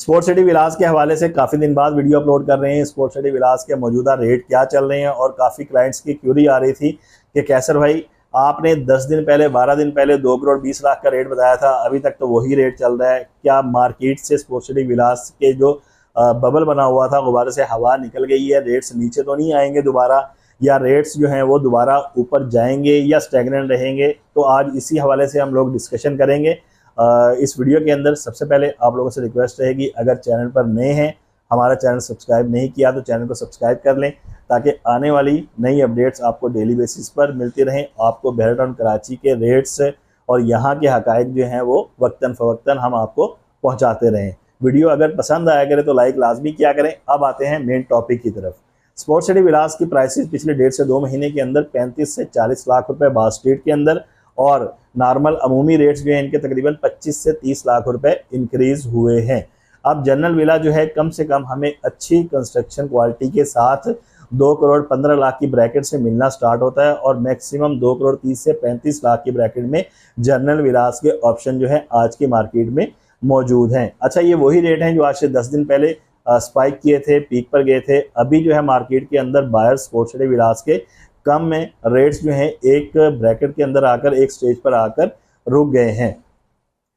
Sports city विलास के हवाले से काफ़ी दिन बाद वीडियो अपलोड कर रहे हैं। स्पोर्ट्स सिटी विलास के मौजूदा रेट क्या चल रहे हैं और काफ़ी क्लाइंट्स की क्यूरी आ रही थी कि कैसर भाई आपने 10 दिन पहले 12 दिन पहले 2 करोड़ 20 लाख का रेट बताया था, अभी तक तो वही रेट चल रहा है। क्या मार्केट से स्पोर्ट्स सिटी विलास के जो बबल बना हुआ था, गुब्बारे से हवा निकल गई है, रेट्स नीचे तो नहीं आएंगे दोबारा, या रेट्स जो हैं वो दोबारा ऊपर जाएंगे या स्टैग्नेंट रहेंगे? तो आज इसी हवाले से हम लोग डिस्कशन करेंगे। इस वीडियो के अंदर सबसे पहले आप लोगों से रिक्वेस्ट रहेगी, अगर चैनल पर नए हैं, हमारा चैनल सब्सक्राइब नहीं किया तो चैनल को सब्सक्राइब कर लें ताकि आने वाली नई अपडेट्स आपको डेली बेसिस पर मिलती रहें। आपको बहरा टाउन कराची के रेट्स और यहाँ के हकायक जो हैं वो वक्तन फ़वक्तन हम आपको पहुँचाते रहें। वीडियो अगर पसंद आया करे तो लाइक लाजमी किया करें। अब आते हैं मेन टॉपिक की तरफ। स्पोर्ट्स सिटी विलास की प्राइसेस पिछले 1.5 से 2 महीने के अंदर 35 से 40 लाख रुपए बार स्ट्रीट के अंदर, और नॉर्मल अमूमी रेट्स जो हैं इनके तकरीबन 25 से 30 लाख रुपए इंक्रीज हुए हैं। अब जनरल विला जो है कम से कम हमें अच्छी कंस्ट्रक्शन क्वालिटी के साथ 2 करोड़ 15 लाख की ब्रैकेट से मिलना स्टार्ट होता है और मैक्सिमम 2 करोड़ 30 से 35 लाख की ब्रैकेट में जनरल विलास के ऑप्शन जो है आज की मार्केट में मौजूद हैं। अच्छा, ये वही रेट हैं जो आज से 10 दिन पहले स्पाइक किए थे, पीक पर गए थे। अभी जो है मार्केट के अंदर बायर स्पोर्ट्स सिटी विलास के कम में रेट्स जो हैं एक ब्रैकेट के अंदर आकर एक स्टेज पर आकर रुक गए हैं।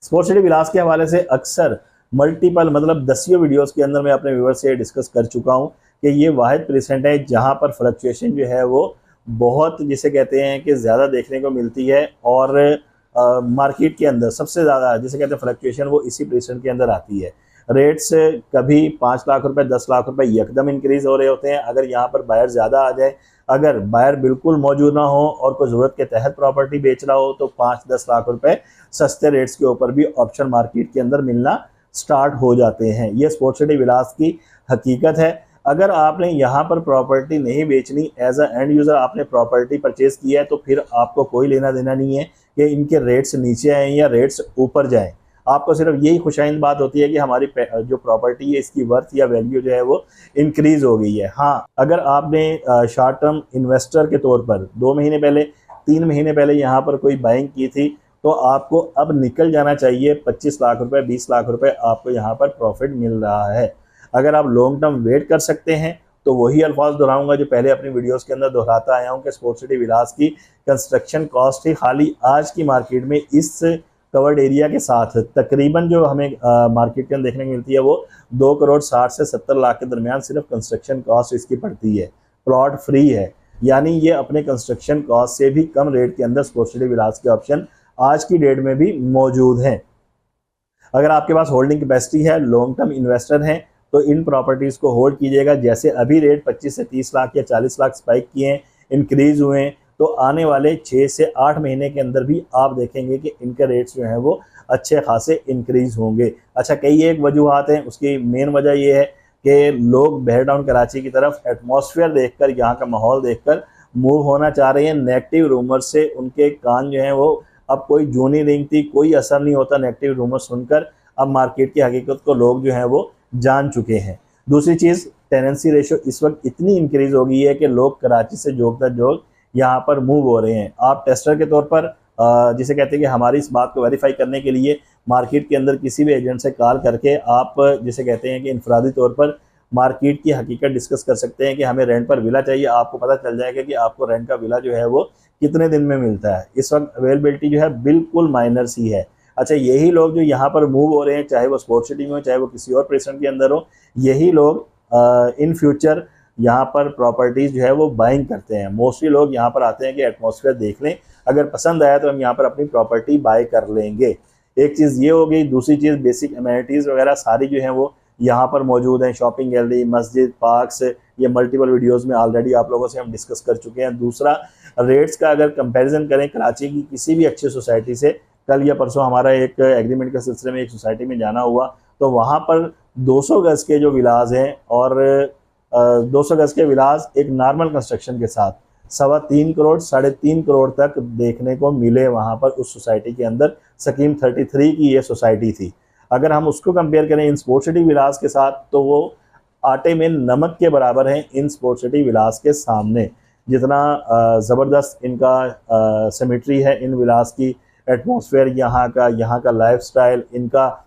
स्पोर्ट्स सिटी विलास के हवाले से अक्सर मल्टीपल मतलब दसियों वीडियोस के अंदर मैं अपने व्यूअर्स से डिस्कस कर चुका हूं कि ये वाहिद प्रेजेंट है जहां पर फ्लक्चुएशन जो है वो बहुत, जिसे कहते हैं कि ज़्यादा देखने को मिलती है, और मार्केट के अंदर सबसे ज़्यादा जिसे कहते हैं फ्लक्चुएशन वो इसी प्रेजेंट के अंदर आती है। रेट्स कभी 5 लाख रुपए 10 लाख रुपए यकदम इंक्रीज हो रहे होते हैं अगर यहाँ पर बायर ज़्यादा आ जाए। अगर बायर बिल्कुल मौजूद ना हो और कोई ज़रूरत के तहत प्रॉपर्टी बेच रहा हो तो 5-10 लाख रुपए सस्ते रेट्स के ऊपर भी ऑप्शन मार्केट के अंदर मिलना स्टार्ट हो जाते हैं। ये स्पोर्ट्स सिटी विलास की हकीकत है। अगर आपने यहाँ पर प्रॉपर्टी नहीं बेचनी, एज अ एंड यूज़र आपने प्रॉपर्टी परचेज किया है, तो फिर आपको कोई लेना देना नहीं है कि इनके रेट्स नीचे आएँ या रेट्स ऊपर जाएँ। आपको सिर्फ यही खुशाइन बात होती है कि हमारी जो प्रॉपर्टी है इसकी वर्थ या वैल्यू जो है वो इंक्रीज हो गई है। हाँ, अगर आपने शॉर्ट टर्म इन्वेस्टर के तौर पर 2 महीने पहले 3 महीने पहले यहाँ पर कोई बाइंग की थी तो आपको अब निकल जाना चाहिए 25 लाख रुपए 20 लाख रुपए आपको यहाँ पर प्रॉफिट मिल रहा है। अगर आप लॉन्ग टर्म वेट कर सकते हैं तो वही अल्फाज दोहराऊंगा जो पहले अपनी वीडियोस के अंदर दोहराता आया हूँ कि स्पोर्ट्स सिटी विलास की कंस्ट्रक्शन कॉस्ट ही खाली आज की मार्केट में इस कवर्ड एरिया के साथ तकरीबन जो हमें मार्केट के अंदर देखने को मिलती है वो 2 करोड़ 60 से 70 लाख के दरमियान सिर्फ कंस्ट्रक्शन कॉस्ट इसकी पड़ती है। प्लॉट फ्री है, यानी ये अपने कंस्ट्रक्शन कॉस्ट से भी कम रेट के अंदर स्पोर्ट्स सिटी विलास के ऑप्शन आज की डेट में भी मौजूद हैं। अगर आपके पास होल्डिंग कैपेसिटी है, लॉन्ग टर्म इन्वेस्टर हैं, तो इन प्रॉपर्टीज़ को होल्ड कीजिएगा। जैसे अभी रेट 25 से 30 लाख या 40 लाख स्पाइक किए हैं, इंक्रीज हुए हैं, तो आने वाले 6 से 8 महीने के अंदर भी आप देखेंगे कि इनके रेट्स जो हैं वो अच्छे खासे इंक्रीज होंगे। अच्छा, कई एक वजूहत हैं, उसकी मेन वजह ये है कि लोग बहरा टाउन कराची की तरफ एटमॉस्फेयर देखकर, यहाँ का माहौल देखकर मूव होना चाह रहे हैं। नेगेटिव रूमर से उनके कान जो हैं वो अब कोई जू नहीं रेंगती, कोई असर नहीं होता नेगेटिव रूमर सुनकर। अब मार्केट की हकीकत को लोग जो हैं वो जान चुके हैं। दूसरी चीज़, टेनेंसी रेशो इस वक्त इतनी इंक्रीज हो गई है कि लोग कराची से जोगता जोग यहाँ पर मूव हो रहे हैं। आप टेस्टर के तौर पर जिसे कहते हैं कि हमारी इस बात को वेरीफाई करने के लिए मार्केट के अंदर किसी भी एजेंट से कॉल करके आप जिसे कहते हैं कि इनफरादी तौर पर मार्केट की हकीकत डिस्कस कर सकते हैं कि हमें रेंट पर विला चाहिए। आपको पता चल जाएगा कि आपको रेंट का विला जो है वो कितने दिन में मिलता है। इस वक्त अवेलेबिलिटी जो है बिल्कुल माइनर सी है। अच्छा, यही लोग जो यहाँ पर मूव हो रहे हैं, चाहे वो स्पोर्ट्स सिटी में हो चाहे वो किसी और प्रेजेंट के अंदर हो, यही लोग इन फ्यूचर यहाँ पर प्रॉपर्टीज़ जो है वो बाइंग करते हैं। मोस्टली लोग यहाँ पर आते हैं कि एटमॉस्फेयर देख लें, अगर पसंद आया तो हम यहाँ पर अपनी प्रॉपर्टी बाय कर लेंगे। एक चीज़ ये हो गई। दूसरी चीज़, बेसिक एमिनिटीज़ वगैरह सारी जो हैं वो यहाँ पर मौजूद हैं। शॉपिंग गैलरी, मस्जिद, पार्क्स, ये मल्टीपल वीडियोज़ में ऑलरेडी आप लोगों से हम डिस्कस कर चुके हैं। दूसरा, रेट्स का अगर कंपेरिजन करें कराची की किसी भी अच्छी सोसाइटी से, कल या परसों हमारा एक एग्रीमेंट के सिलसिले में एक सोसाइटी में जाना हुआ तो वहाँ पर 200 गज़ के जो विलाज हैं और 200 गज़ के विलास एक नॉर्मल कंस्ट्रक्शन के साथ 3.25 करोड़ 3.5 करोड़ तक देखने को मिले वहाँ पर उस सोसाइटी के अंदर। स्कीम 33 की ये सोसाइटी थी। अगर हम उसको कंपेयर करें इन स्पोर्ट्स सिटी विलास के साथ तो वो आटे में नमक के बराबर हैं इन स्पोर्ट्स सिटी विलास के सामने। जितना ज़बरदस्त इनका सिमेट्री है इन विलास की, एटमॉस्फेयर यहाँ का लाइफस्टाइल, इनका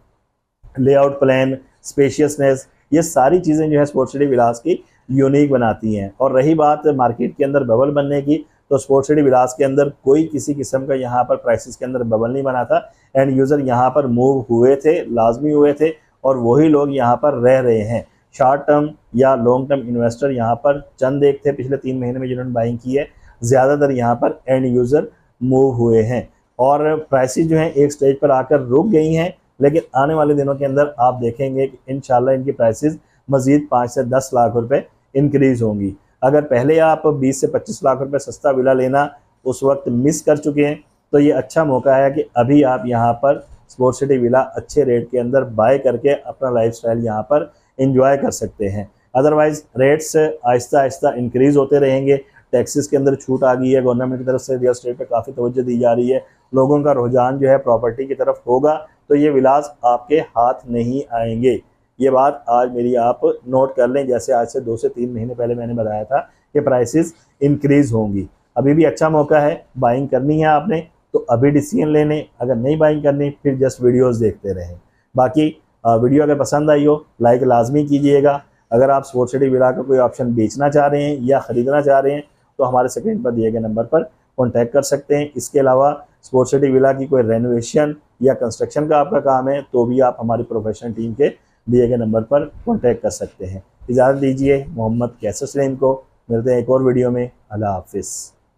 लेआउट प्लान, स्पेशियसनेस, ये सारी चीज़ें जो है स्पोर्ट्स सिटी विलास की यूनिक बनाती हैं। और रही बात मार्केट के अंदर बबल बनने की, तो स्पोर्ट्स सिटी विलास के अंदर कोई किसी किस्म का यहाँ पर प्राइसेस के अंदर बबल नहीं बना था। एंड यूज़र यहाँ पर मूव हुए थे, लाजमी हुए थे, और वही लोग यहाँ पर रह रहे हैं। शॉर्ट टर्म या लॉन्ग टर्म इन्वेस्टर यहाँ पर चंद एक थे पिछले 3 महीने में जिन्होंने बाइंग की है, ज़्यादातर यहाँ पर एंड यूज़र मूव हुए हैं। और प्राइसेस जो हैं एक स्टेज पर आकर रुक गई हैं, लेकिन आने वाले दिनों के अंदर आप देखेंगे कि इंशाल्लाह इनकी प्राइसेस मज़ीद 5 से 10 लाख रुपए इंक्रीज़ होंगी। अगर पहले आप 20 से 25 लाख रुपए सस्ता विला लेना उस वक्त मिस कर चुके हैं, तो ये अच्छा मौका है कि अभी आप यहाँ पर स्पोर्ट्स सिटी विला अच्छे रेट के अंदर बाय करके अपना लाइफस्टाइल यहाँ पर एंजॉय कर सकते हैं। Otherwise rates Aahista Aahista increase होते रहेंगे। टैक्सेस के अंदर छूट आ गई है, गवर्नमेंट की तरफ से रियल एस्टेट पे काफ़ी तवज्जो दी जा रही है, लोगों का रुझान जो है प्रॉपर्टी की तरफ होगा, तो ये विलास आपके हाथ नहीं आएंगे। ये बात आज मेरी आप नोट कर लें। जैसे आज से 2 से 3 महीने पहले मैंने बताया था कि प्राइसेस इंक्रीज़ होंगी। अभी भी अच्छा मौका है, बाइंग करनी है आपने तो अभी डिसीजन ले लें, अगर नहीं बाइंग करनी फिर जस्ट वीडियोस देखते रहें। बाकी वीडियो अगर पसंद आई हो लाइक लाजमी कीजिएगा। अगर आप स्पोर्ट्स सिटी विला का कोई ऑप्शन बेचना चाह रहे हैं या ख़रीदना चाह रहे हैं तो हमारे स्क्रीन पर दिए गए नंबर पर कॉन्टैक्ट कर सकते हैं। इसके अलावा स्पोर्ट्स सिटी विला की कोई रेनोवेशन या कंस्ट्रक्शन का आपका काम है तो भी आप हमारी प्रोफेशनल टीम के दिए गए नंबर पर कॉन्टैक्ट कर सकते हैं। इजाज़त दीजिए मोहम्मद कैसर सलीम को, मिलते हैं एक और वीडियो में। अल्लाह हाफिज़।